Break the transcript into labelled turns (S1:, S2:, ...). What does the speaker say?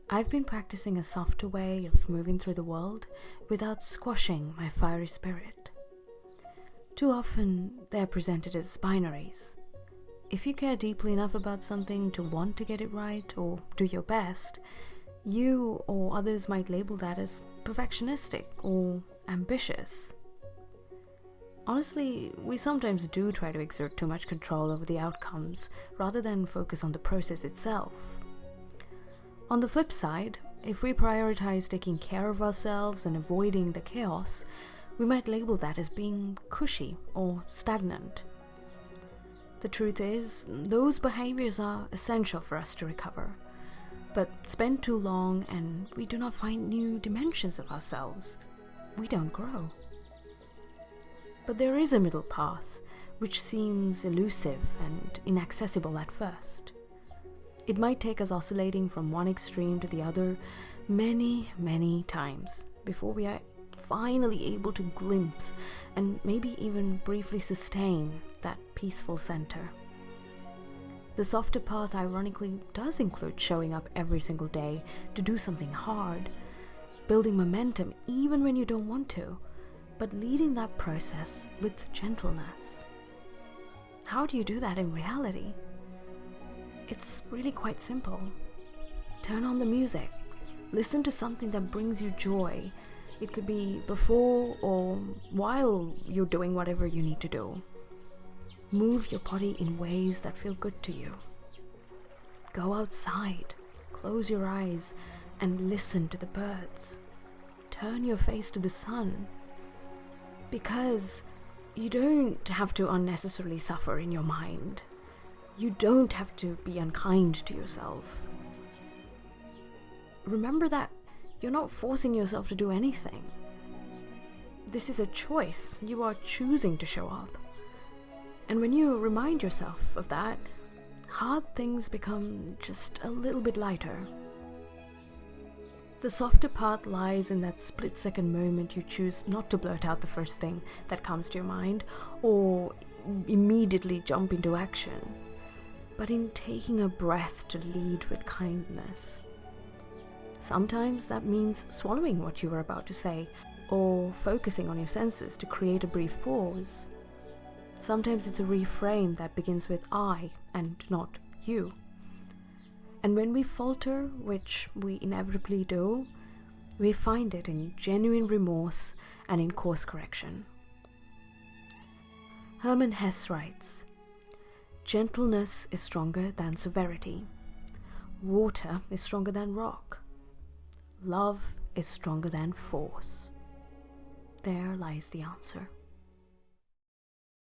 S1: I've been practicing a softer way of moving through the world without squashing my fiery spirit. Too often, they are presented as binaries. If you care deeply enough about something to want to get it right or do your best, you or others might label that as perfectionistic or ambitious. Honestly, we sometimes do try to exert too much control over the outcomes rather than focus on the process itself. On the flip side, if we prioritize taking care of ourselves and avoiding the chaos, we might label that as being cushy or stagnant. The truth is, those behaviors are essential for us to recover, but spend too long and we do not find new dimensions of ourselves. We don't grow. But there is a middle path, which seems elusive and inaccessible at first. It might take us oscillating from one extreme to the other many, many times before we are finally able to glimpse and maybe even briefly sustain that peaceful center. The softer path ironically does include showing up every single day to do something hard, building momentum even when you don't want to, but leading that process with gentleness. How do you do that in reality? It's really quite simple. Turn on the music. Listen to something that brings you joy. It could be before or while you're doing whatever you need to do. Move your body in ways that feel good to you. Go outside, close your eyes, and listen to the birds. Turn your face to the sun. Because you don't have to unnecessarily suffer in your mind. You don't have to be unkind to yourself. Remember that you're not forcing yourself to do anything. This is a choice. You are choosing to show up. And when you remind yourself of that, hard things become just a little bit lighter. The softer part lies in that split-second moment you choose not to blurt out the first thing that comes to your mind or immediately jump into action, but in taking a breath to lead with kindness. Sometimes that means swallowing what you were about to say or focusing on your senses to create a brief pause. Sometimes it's a reframe that begins with I and not you. And when we falter, which we inevitably do, we find it in genuine remorse and in course correction. Hermann Hesse writes, "Gentleness is stronger than severity. Water is stronger than rock. Love is stronger than force." There lies the answer.